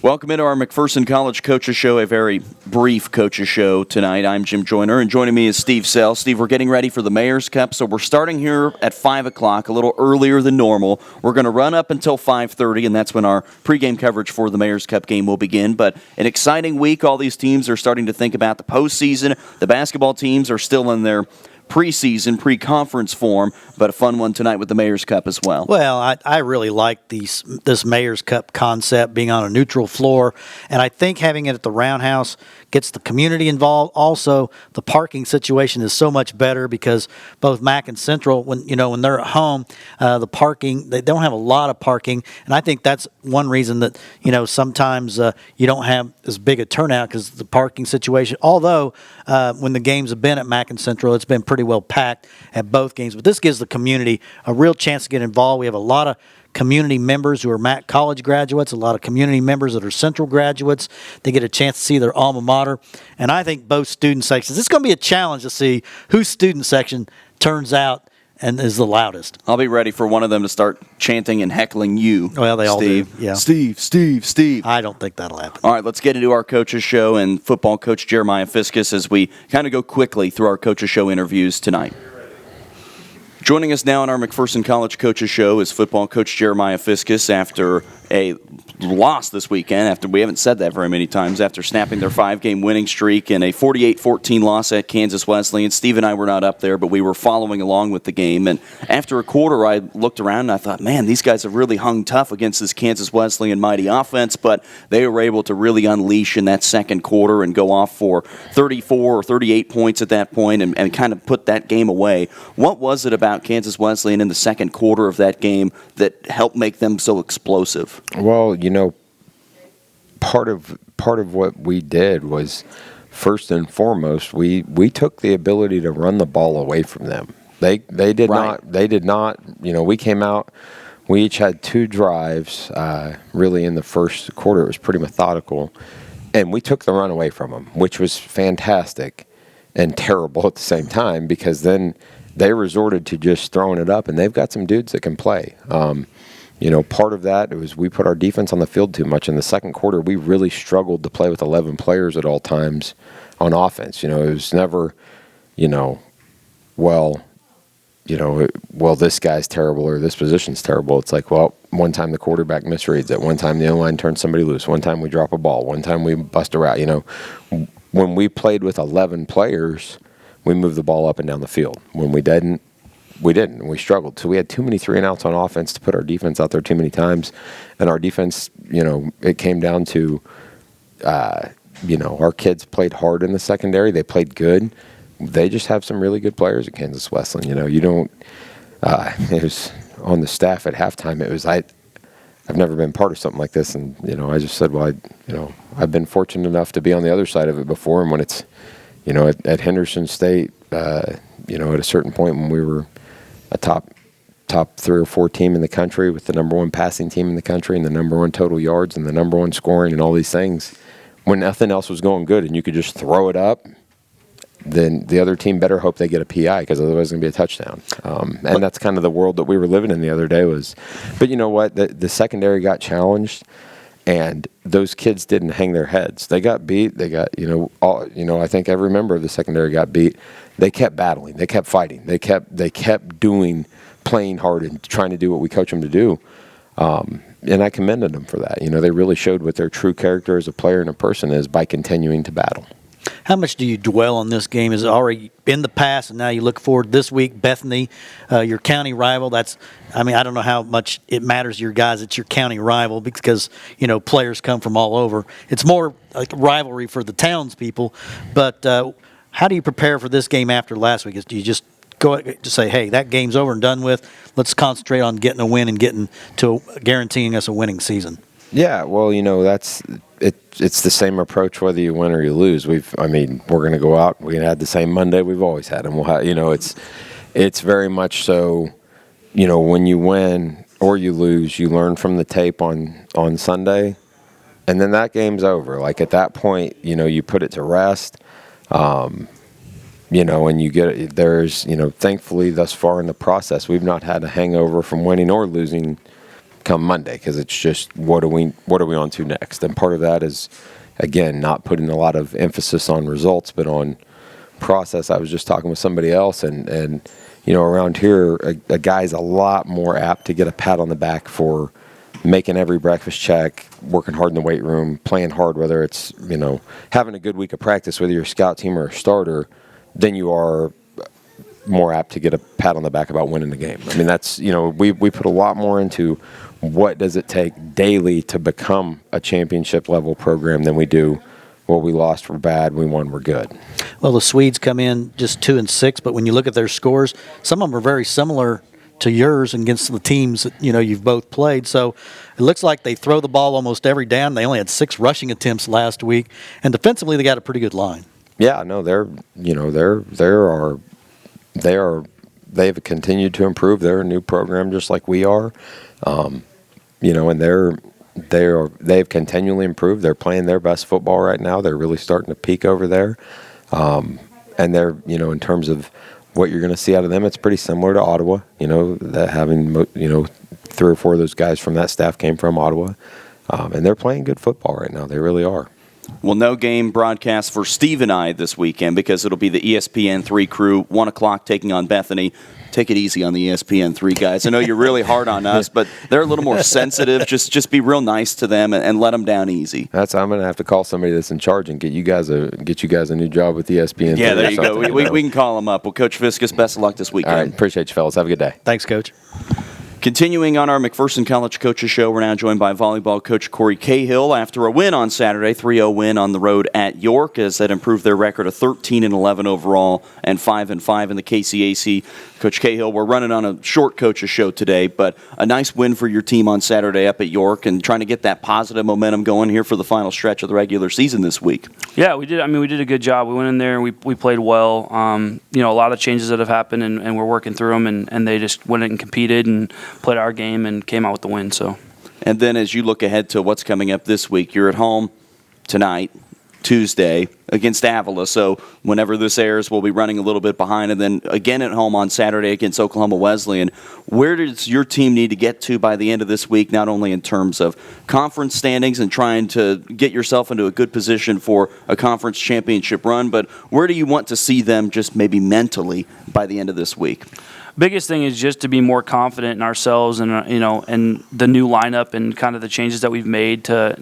Welcome into our McPherson College Coaches Show, a very brief Coaches Show tonight. I'm Jim Joyner, and joining me is Steve Sell. Steve, we're getting ready for the Mayor's Cup, so we're starting here at 5 o'clock, a little earlier than normal. We're going to run up until 5:30, and that's when our pregame coverage for the Mayor's Cup game will begin. But an exciting week. All these teams are starting to think about the postseason. The basketball teams are still in their preseason, pre-conference form, but a fun one tonight with the Mayor's Cup as well. Well, I really like this Mayor's Cup concept, being on a neutral floor, and I think having it at the Roundhouse gets the community involved. Also, the parking situation is so much better because both Mac and Central, when they're at home, the parking, they don't have a lot of parking, and I think that's one reason that sometimes you don't have as big a turnout because the parking situation. Although when the games have been at Mac and Central, it's been pretty well packed at both games, but this gives the community a real chance to get involved. We have a lot of community members who are Mac College graduates, a lot of community members that are Central graduates. They get a chance to see their alma mater. And I think both student sections, it's going to be a challenge to see whose student section turns out and is the loudest. I'll be ready for one of them to start chanting and heckling you. Well, they all do. Yeah. Steve. I don't think that'll happen. All right, let's get into our Coaches Show and football coach Jeremiah Fiskus as we kind of go quickly through our Coaches Show interviews tonight. Joining us now on our McPherson College Coaches Show is football coach Jeremiah Fiskus after a loss this weekend, after we haven't said that very many times, after snapping their 5-game winning streak in a 48-14 loss at Kansas Wesleyan. Steve and I were not up there, but we were following along with the game. And after a quarter, I looked around and I thought, man, these guys have really hung tough against this Kansas Wesleyan mighty offense, but they were able to really unleash in that second quarter and go off for 34 or 38 points at that point and kind of put that game away. What was it about Kansas Wesleyan in the second quarter of that game that helped make them so explosive? Well, part of what we did was, first and foremost, we took the ability to run the ball away from them. They did not. We came out. We each had 2 drives. Really, in the first quarter, it was pretty methodical, and we took the run away from them, which was fantastic and terrible at the same time because then they resorted to just throwing it up, and they've got some dudes that can play. Part of that was we put our defense on the field too much. In the second quarter, we really struggled to play with 11 players at all times on offense. It was never, this guy's terrible or this position's terrible. It's like, well, one time the quarterback misreads it. One time the O-line turns somebody loose. One time we drop a ball. One time we bust a route. When we played with 11 players, we moved the ball up and down the field. When we didn't. We struggled. So we had too many 3-and-outs on offense to put our defense out there too many times. And our defense, it came down to, our kids played hard in the secondary. They played good. They just have some really good players at Kansas Wesleyan. It was on the staff at halftime. It was, I've never been part of something like this. And, I just said, well, I've been fortunate enough to be on the other side of it before. And when it's, at Henderson State, at a certain point when we were a top 3 or 4 team in the country with the number 1 passing team in the country and the number 1 total yards and the number 1 scoring and all these things, when nothing else was going good and you could just throw it up, then the other team better hope they get a PI because otherwise it's going to be a touchdown. And that's kind of the world that we were living in the other day was. But you know what? The secondary got challenged, and those kids didn't hang their heads. They got beat. They got, I think every member of the secondary got beat. They kept battling. They kept fighting. They kept playing hard and trying to do what we coach them to do. And I commended them for that. They really showed what their true character as a player and a person is by continuing to battle. How much do you dwell on this game? Is it already in the past, and now you look forward this week, Bethany, your county rival? I don't know how much it matters to your guys. It's your county rival because, players come from all over. It's more like a rivalry for the townspeople. But how do you prepare for this game after last week? Do you just go to say, hey, that game's over and done with. Let's concentrate on getting a win and getting to guaranteeing us a winning season? Yeah, well, that's it's the same approach whether you win or you lose. We're going to go out. We're going to have the same Monday we've always had, and we'll have, it's very much so. When you win or you lose, you learn from the tape on Sunday, and then that game's over. Like at that point, you put it to rest. And you get thankfully thus far in the process, we've not had a hangover from winning or losing come Monday, because it's just what are we on to next? And part of that is, again, not putting a lot of emphasis on results, but on process. I was just talking with somebody else, and around here, a guy's a lot more apt to get a pat on the back for making every breakfast check, working hard in the weight room, playing hard, whether it's, having a good week of practice, whether you're a scout team or a starter, than you are more apt to get a pat on the back about winning the game. I mean, that's, we put a lot more into what does it take daily to become a championship level program than we do, well, we lost, we're bad, we won, we're good. Well, the Swedes come in just 2-6, but when you look at their scores, some of them are very similar to yours against the teams that you've both played. So it looks like they throw the ball almost every down. They only had 6 rushing attempts last week, and defensively they got a pretty good line. Yeah, no, they've continued to improve. They're a new program just like we are, and they've continually improved. They're playing their best football right now. They're really starting to peak over there, and they're in terms of what you're going to see out of them, it's pretty similar to Ottawa. That having 3 or 4 of those guys from that staff came from Ottawa, and they're playing good football right now. They really are. Well, no game broadcast for Steve and I this weekend because it'll be the ESPN3 crew, 1 o'clock taking on Bethany. Take it easy on the ESPN3 guys. I know you're really hard on us, but they're a little more sensitive. Just be real nice to them and let them down easy. I'm going to have to call somebody that's in charge and get you guys a new job with ESPN3. Yeah, there you go. We can call them up. Well, Coach Fiskus, best of luck this weekend. All right, appreciate you, fellas. Have a good day. Thanks, Coach. Continuing on our McPherson College Coaches Show, we're now joined by volleyball coach Corey Cahill after a win on Saturday, 3-0 win on the road at York, as that improved their record of 13-11 overall and 5-5 in the KCAC. Coach Cahill, we're running on a short Coaches Show today, but a nice win for your team on Saturday up at York and trying to get that positive momentum going here for the final stretch of the regular season this week. Yeah, we did. I mean, we did a good job. We went in there and we played well. A lot of changes that have happened, and we're working through them, and they just went in and competed and played our game and came out with the win. So, and then as you look ahead to what's coming up this week, you're at home tonight, Tuesday, against Avila. So whenever this airs, we'll be running a little bit behind, and then again at home on Saturday against Oklahoma Wesleyan. Where does your team need to get to by the end of this week, not only in terms of conference standings and trying to get yourself into a good position for a conference championship run, but where do you want to see them just maybe mentally by the end of this week? Biggest thing is just to be more confident in ourselves and and the new lineup and kind of the changes that we've made to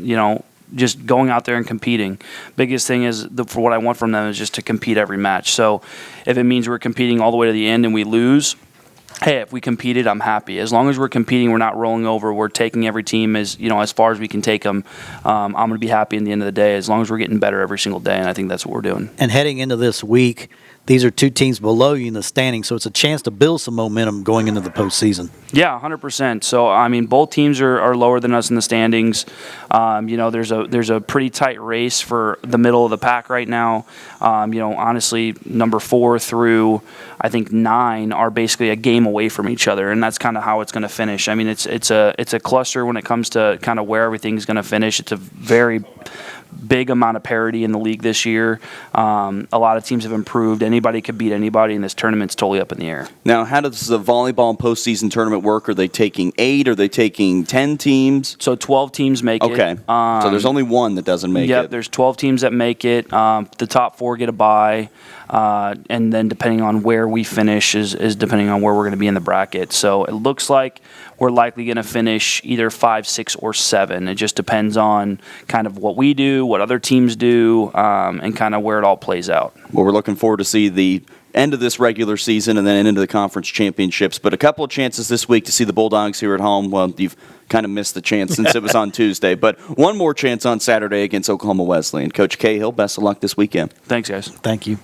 just going out there and competing. Biggest thing is for what I want from them is just to compete every match. So if it means we're competing all the way to the end and we lose, hey, if we competed, I'm happy. As long as we're competing, we're not rolling over. We're taking every team as far as we can take them. I'm going to be happy in the end of the day as long as we're getting better every single day, and I think that's what we're doing. And heading into this week, these are 2 teams below you in the standings, so it's a chance to build some momentum going into the postseason. Yeah, 100%. So, I mean, both teams are lower than us in the standings. There's a pretty tight race for the middle of the pack right now. Honestly, number 4 through, I think, 9 are basically a game away from each other, and that's kind of how it's going to finish. I mean, it's a cluster when it comes to kind of where everything's going to finish. It's a very big amount of parity in the league this year. A lot of teams have improved. Anybody could beat anybody, and this tournament's totally up in the air. Now, how does the volleyball postseason tournament work? Are they taking 8? Are they taking 10 teams? So 12 teams make it. Okay. So there's only one that doesn't make it. Yep, there's 12 teams that make it. The top 4 get a bye. And then depending on where we finish is depending on where we're going to be in the bracket. So it looks like we're likely going to finish either 5, 6, or 7. It just depends on kind of what we do, what other teams do, and kind of where it all plays out. Well, we're looking forward to see the end of this regular season and then into the conference championships. But a couple of chances this week to see the Bulldogs here at home. Well, you've kind of missed the chance since it was on Tuesday. But one more chance on Saturday against Oklahoma Wesleyan. Coach Cahill, best of luck this weekend. Thanks, guys. Thank you.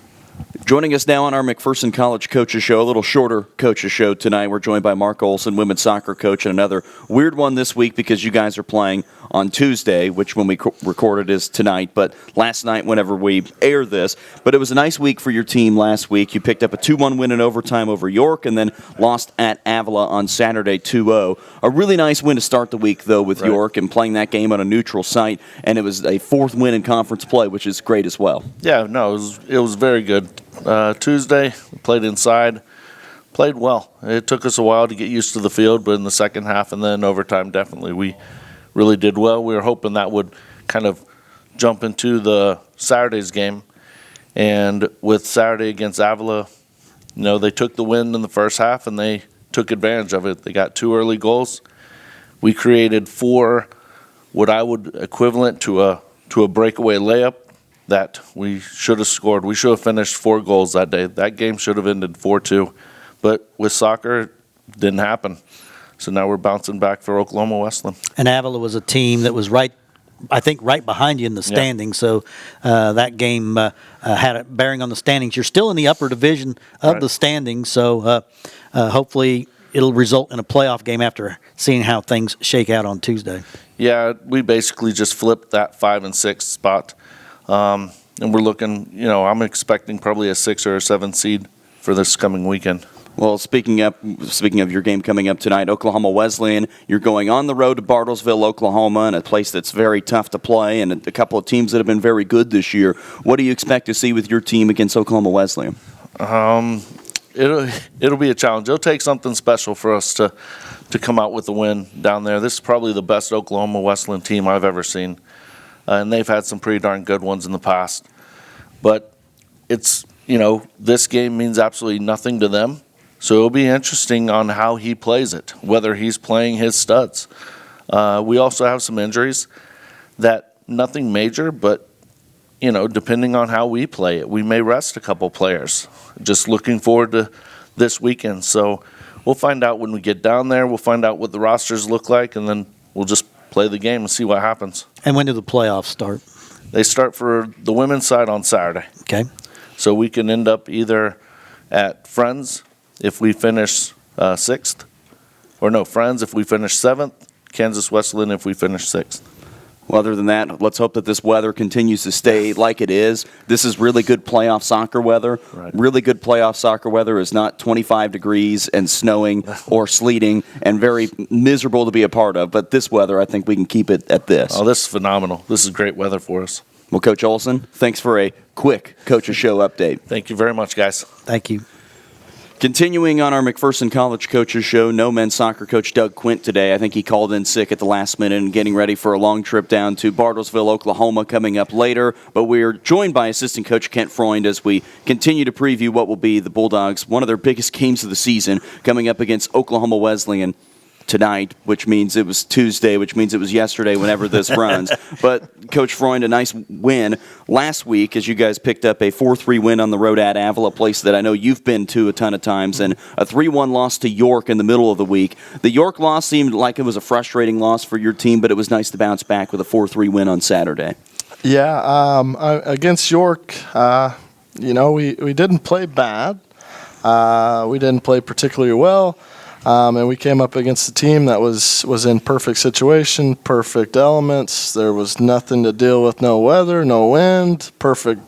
Joining us now on our McPherson College Coaches Show, a little shorter Coaches Show tonight. We're joined by Mark Olson, women's soccer coach, and another weird one this week because you guys are playing on Tuesday, which when we recorded is tonight, but last night whenever we air this. But it was a nice week for your team last week. You picked up a 2-1 win in overtime over York and then lost at Avila on Saturday 2-0. A really nice win to start the week, though, with York and playing that game on a neutral site, and it was a 4th win in conference play, which is great as well. Yeah, no, it was very good. Tuesday, we played inside. Played well. It took us a while to get used to the field, but in the second half and then overtime, definitely we really did well. We were hoping that would kind of jump into the Saturday's game. And with Saturday against Avila, they took the win in the first half and they took advantage of it. They got 2 early goals. We created 4, what I would equivalent to a breakaway layup that we should have scored. We should have finished 4 goals that day. That game should have ended 4-2. But with soccer, it didn't happen. So now we're bouncing back for Oklahoma Wesleyan. And Avila was a team that was right behind you in the standings. So that game had a bearing on the standings. You're still in the upper division of the standings. So hopefully it'll result in a playoff game after seeing how things shake out on Tuesday. Yeah, we basically just flipped that 5 and 6 spot. And we're looking, I'm expecting probably a 6 or a 7 seed for this coming weekend. Well, speaking of your game coming up tonight, Oklahoma Wesleyan, you're going on the road to Bartlesville, Oklahoma, in a place that's very tough to play, and a couple of teams that have been very good this year. What do you expect to see with your team against Oklahoma Wesleyan? It'll be a challenge. It'll take something special for us to come out with a win down there. This is probably the best Oklahoma Wesleyan team I've ever seen, and they've had some pretty darn good ones in the past. But it's this game means absolutely nothing to them. So it'll be interesting on how he plays it, whether he's playing his studs. We also have some injuries that nothing major, but, depending on how we play it, we may rest a couple players. Just looking forward to this weekend. So we'll find out when we get down there. We'll find out what the rosters look like, and then we'll just play the game and see what happens. And when do the playoffs start? They start for the women's side on Saturday. Okay. So we can end up either at Friends if we finish 6th, Friends if we finish 7th, Kansas Wesleyan if we finish 6th. Well, other than that, let's hope that this weather continues to stay like it is. This is really good playoff soccer weather. Right. Really good playoff soccer weather is not 25 degrees and snowing or sleeting and very miserable to be a part of. But this weather, I think we can keep it at this. Oh, this is phenomenal. This is great weather for us. Well, Coach Olson, thanks for a quick Coach's Show update. Thank you very much, guys. Thank you. Continuing on our McPherson College Coaches Show, no men's soccer coach Doug Quint today. I think he called in sick at the last minute and getting ready for a long trip down to Bartlesville, Oklahoma coming up later. But we're joined by assistant coach Kent Freund as we continue to preview what will be the Bulldogs' one of their biggest games of the season coming up against Oklahoma Wesleyan tonight, which means it was Tuesday, which means it was yesterday whenever this runs. But Coach Freund, a nice win last week as you guys picked up a 4-3 win on the road at Avila, a place that I know you've been to a ton of times, and a 3-1 loss to York in the middle of the week. The York loss seemed like it was a frustrating loss for your team, but it was nice to bounce back with a 4-3 win on Saturday. Yeah, against York, we didn't play bad. We didn't play particularly well. And we came up against a team that was in perfect situation, perfect elements. There was nothing to deal with, no weather, no wind, perfect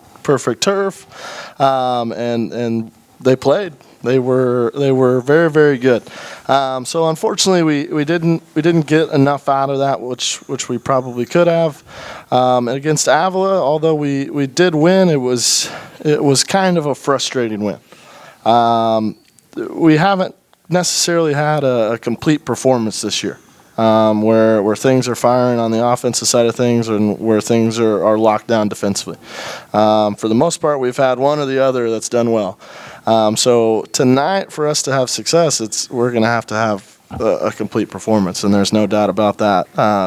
turf, and they played. They were very, very good. So unfortunately, we didn't get enough out of that, which we probably could have. Against Avila, although we did win, it was kind of a frustrating win. We haven't necessarily had a complete performance this year, where things are firing on the offensive side of things and where things are locked down defensively. For the most part, we've had one or the other that's done well. So tonight, for us to have success, we're going to have a complete performance, and there's no doubt about that.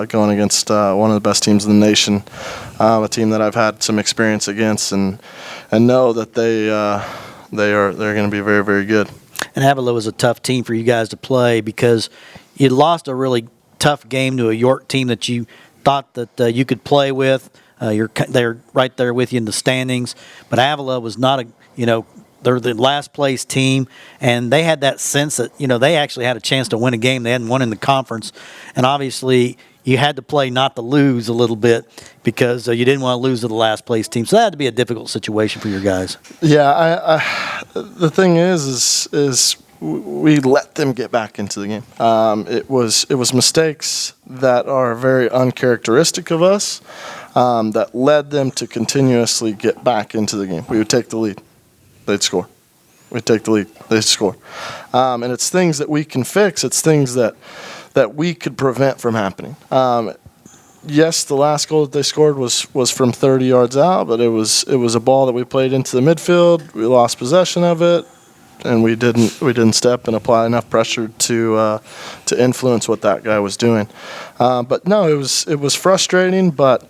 Going against one of the best teams in the nation, a team that I've had some experience against, and know that they're going to be very, very good. And Avila was a tough team for you guys to play because you lost a really tough game to a York team that you thought that you could play with. They're right there with you in the standings. But Avila was not they're the last place team, and they had that sense that, they actually had a chance to win a game. They hadn't won in the conference. And obviously you had to play not to lose a little bit because you didn't want to lose to the last place team. So that had to be a difficult situation for your guys. Yeah, the thing is we let them get back into the game. It was mistakes that are very uncharacteristic of us that led them to continuously get back into the game. We would take the lead, they'd score. We take the lead. They score. And it's things that we can fix. It's things that we could prevent from happening. Yes, the last goal that they scored was from 30 yards out, but it was a ball that we played into the midfield. We lost possession of it, and we didn't step and apply enough pressure to influence what that guy was doing. But no, it was frustrating. But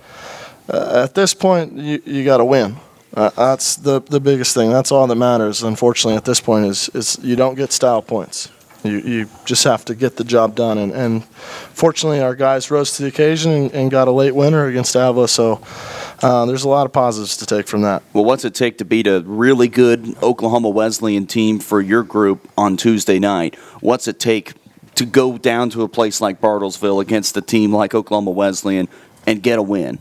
at this point, you got to win. That's the biggest thing. That's all that matters. Unfortunately, at this point, is you don't get style points. You just have to get the job done. And fortunately, our guys rose to the occasion and got a late winner against Avila. So there's a lot of positives to take from that. Well, what's it take to beat a really good Oklahoma Wesleyan team for your group on Tuesday night? What's it take to go down to a place like Bartlesville against a team like Oklahoma Wesleyan and get a win?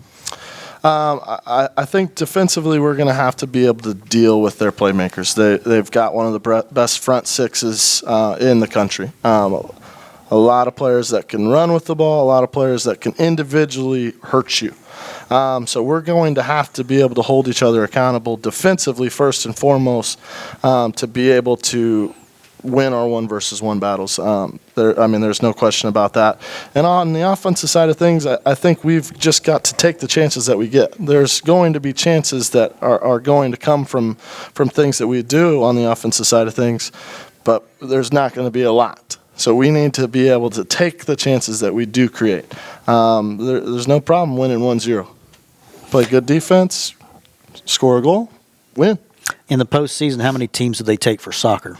I think defensively we're going to have to be able to deal with their playmakers. They've got one of the best front sixes in the country. A lot of players that can run with the ball, a lot of players that can individually hurt you. So we're going to have to be able to hold each other accountable defensively first and foremost to be able to win our 1-versus-1 battles. There's no question about that. And on the offensive side of things, I think we've just got to take the chances that we get. There's going to be chances that are going to come from things that we do on the offensive side of things, but there's not going to be a lot. So we need to be able to take the chances that we do create. There's no problem winning 1-0. Play good defense, score a goal, win. In the postseason, how many teams do they take for soccer?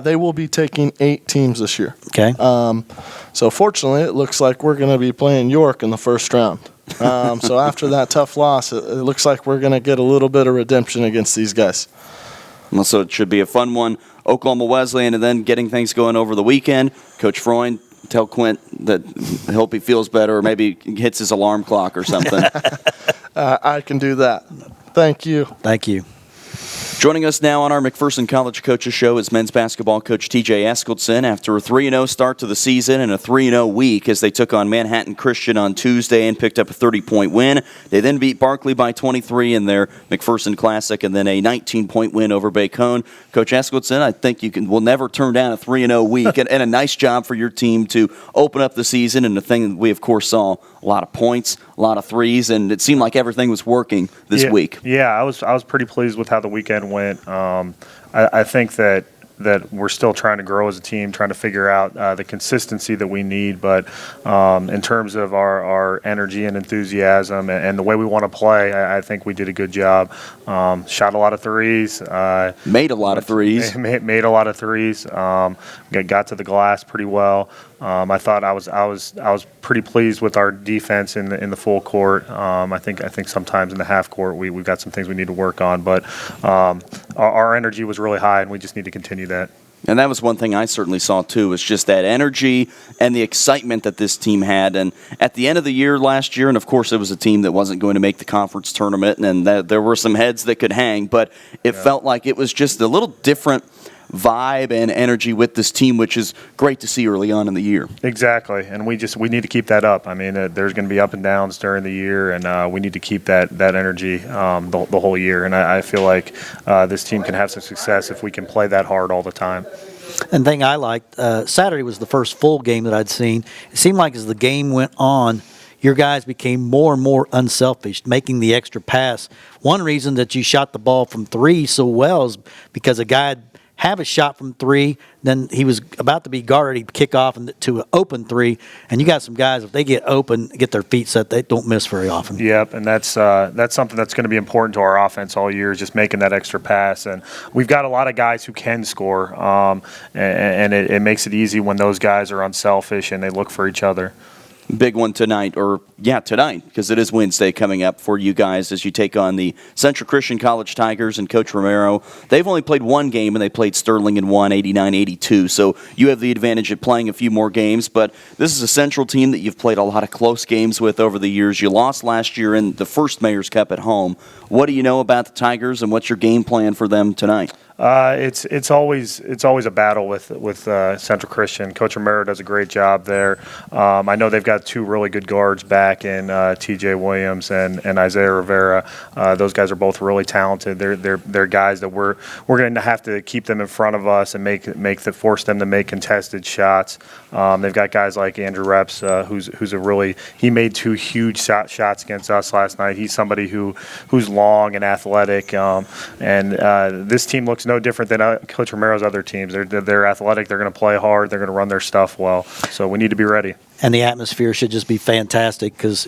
They will be taking 8 teams this year. Okay. So fortunately, it looks like we're going to be playing York in the first round. So after that tough loss, it looks like we're going to get a little bit of redemption against these guys. Well, so it should be a fun one. Oklahoma Wesleyan, and then getting things going over the weekend. Coach Freund, tell Quint that I hope he feels better or maybe hits his alarm clock or something. I can do that. Thank you. Thank you. Joining us now on our McPherson College Coaches Show is men's basketball coach TJ Eskildson after a 3-0 start to the season and a 3-0 week as they took on Manhattan Christian on Tuesday and picked up a 30-point win. They then beat Barkley by 23 in their McPherson Classic and then a 19-point win over Bacone. Coach Eskildson, I think will never turn down a 3-0 week and a nice job for your team to open up the season, and the thing that we, of course, saw a lot of points, a lot of threes, and it seemed like everything was working this week. Yeah, I was pretty pleased with how the weekend went. I think that we're still trying to grow as a team, trying to figure out the consistency that we need. But in terms of our energy and enthusiasm and the way we want to play, I think we did a good job. Shot a lot of threes. Made a lot of threes. Made a lot of threes. Got to the glass pretty well. I thought I was pretty pleased with our defense in the full court. I think sometimes in the half court we've got some things we need to work on, but our energy was really high, and we just need to continue that. And that was one thing I certainly saw too, was just that energy and the excitement that this team had. And at the end of the year last year, and of course it was a team that wasn't going to make the conference tournament, and there were some heads that could hang, but it felt like it was just a little different vibe and energy with this team, which is great to see early on in the year. Exactly, and we need to keep that up. I mean, there's going to be up and downs during the year, and we need to keep that energy the whole year. And I feel like this team can have some success if we can play that hard all the time. And thing I liked, Saturday was the first full game that I'd seen. It seemed like as the game went on, your guys became more and more unselfish, making the extra pass. One reason that you shot the ball from 3 so well is because a guy have a shot from 3, then he was about to be guarded, he'd kick off to an open 3, and you got some guys, if they get open, get their feet set, they don't miss very often. Yep, and that's something that's going to be important to our offense all year, is just making that extra pass. And we've got a lot of guys who can score, and it makes it easy when those guys are unselfish and they look for each other. Big one tonight, because it is Wednesday coming up for you guys as you take on the Central Christian College Tigers and Coach Romero. They've only played one game, and they played Sterling and won 89-82, so you have the advantage of playing a few more games, but this is a Central team that you've played a lot of close games with over the years. You lost last year in the first Mayor's Cup at home. What do you know about the Tigers, and what's your game plan for them tonight? It's always a battle with Central Christian. Coach Romero does a great job there. I know they've got two really good guards back in T.J. Williams and Isaiah Rivera. Those guys are both really talented. They're guys that we're going to have to keep them in front of us and force them to make contested shots. They've got guys like Andrew Reps, he made two huge shots against us last night. He's somebody who's long and athletic, and this team looks no different than Coach Romero's other teams. They're athletic. They're going to play hard. They're going to run their stuff well. So we need to be ready. And the atmosphere should just be fantastic because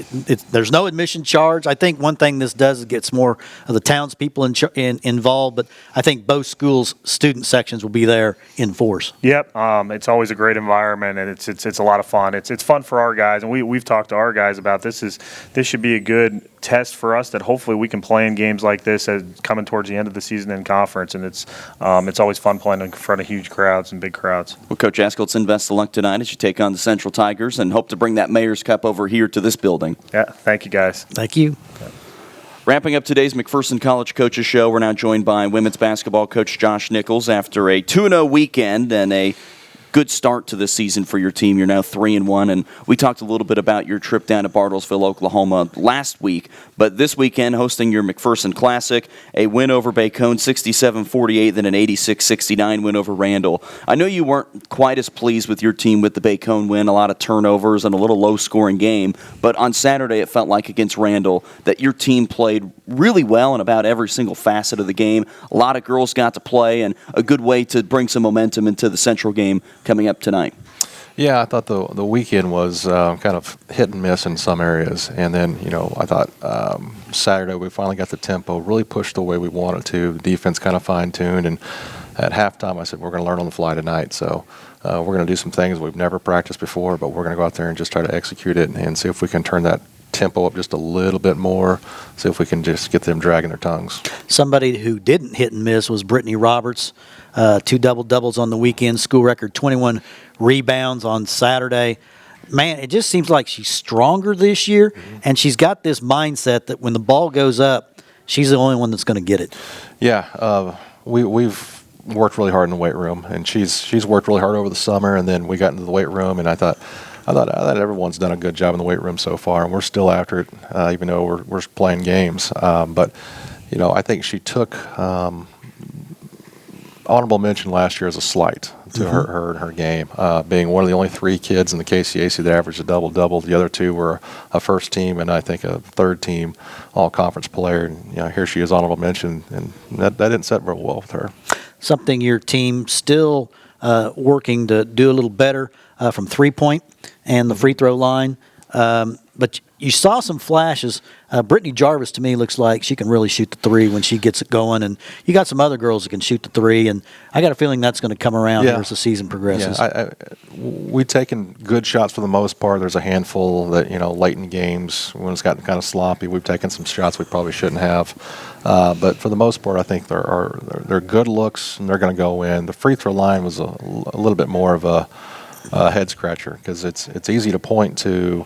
there's no admission charge. I think one thing this does is gets more of the townspeople involved, but I think both schools' student sections will be there in force. Yep, it's always a great environment, and it's a lot of fun. It's fun for our guys, and we've talked to our guys about this. This should be a good test for us that hopefully we can play in games like this as coming towards the end of the season in conference, and it's always fun playing in front of huge crowds and big crowds. Well, Coach Askelson, best of luck tonight as you take on the Central Tigers and hope to bring that Mayor's Cup over here to this building. Yeah, thank you guys. Thank you. Wrapping up today's McPherson College Coaches Show, we're now joined by women's basketball coach Josh Nichols after a 2-0 weekend and a good start to this season for your team. You're now 3-1, and we talked a little bit about your trip down to Bartlesville, Oklahoma last week, but this weekend hosting your McPherson Classic, a win over Bacone 67-48, then an 86-69 win over Randall. I know you weren't quite as pleased with your team with the Bacone win, a lot of turnovers and a little low-scoring game, but on Saturday it felt like against Randall that your team played really well in about every single facet of the game. A lot of girls got to play, and a good way to bring some momentum into the Central game coming up tonight. Yeah, I thought the weekend was kind of hit and miss in some areas, and then I thought Saturday we finally got the tempo, really pushed the way we wanted to. The defense kind of fine-tuned, and at halftime I said we're going to learn on the fly tonight. So we're going to do some things we've never practiced before, but we're going to go out there and just try to execute it and see if we can turn that tempo up just a little bit more, see if we can just get them dragging their tongues. Somebody who didn't hit and miss was Brittany Roberts. 2 double-doubles on the weekend, school record 21 rebounds on Saturday. Man, it just seems like she's stronger this year, and she's got this mindset that when the ball goes up, she's the only one that's going to get it. Yeah, we've worked really hard in the weight room, and she's worked really hard over the summer, and then we got into the weight room, and I thought everyone's done a good job in the weight room so far, and we're still after it, even though we're playing games. But I think she took honorable mention last year as a slight to her and her game, being one of the only 3 kids in the KCAC that averaged a double-double. The other 2 were a first team and I think a third team all-conference player. And here she is, honorable mention, and that didn't set very well with her. Something your team still working to do a little better from three-point and the free throw line. But you saw some flashes. Brittany Jarvis, to me, looks like she can really shoot the 3 when she gets it going. And you got some other girls that can shoot the 3. And I got a feeling that's going to come around as the season progresses. Yeah, we've taken good shots for the most part. There's a handful that, late in games when it's gotten kind of sloppy, we've taken some shots we probably shouldn't have. But for the most part, I think they're good looks and they're going to go in. The free throw line was a little bit more of a head scratcher because it's easy to point to.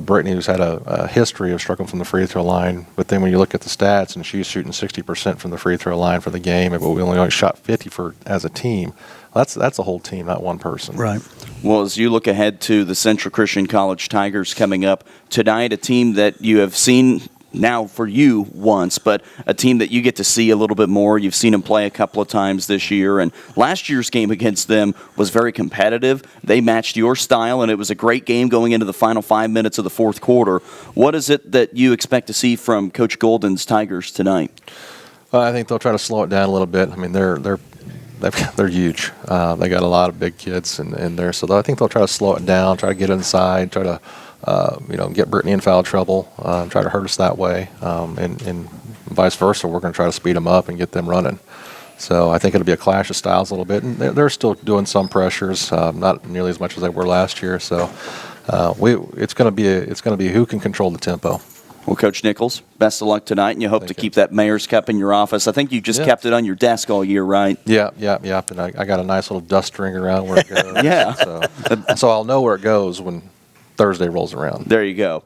Brittany, who's had a history of struggling from the free throw line, but then when you look at the stats and she's shooting 60% from the free throw line for the game, but we only shot 50 as a team. That's a whole team, not one person. Right. Well, as you look ahead to the Central Christian College Tigers coming up tonight, a team that you have seen now for you once, but a team that you get to see a little bit more. You've seen them play a couple of times this year, and last year's game against them was very competitive. They matched your style, and it was a great game going into the final 5 minutes of the fourth quarter. What is it that you expect to see from Coach Golden's Tigers tonight? I think they'll try to slow it down a little bit. I mean, they're huge. They got a lot of big kids in there, so I think they'll try to slow it down, try to get inside, try to get Brittany in foul trouble, try to hurt us that way, and vice versa. We're going to try to speed them up and get them running. So I think it'll be a clash of styles a little bit, and they're still doing some pressures, not nearly as much as they were last year. So it's going to be who can control the tempo. Well, Coach Nichols, best of luck tonight, and you hope to keep that Mayor's Cup in your office. I think you just kept it on your desk all year, right? Yeah. And I got a nice little dust ring around where it goes. Yeah. So I'll know where it goes when Thursday rolls around. There you go.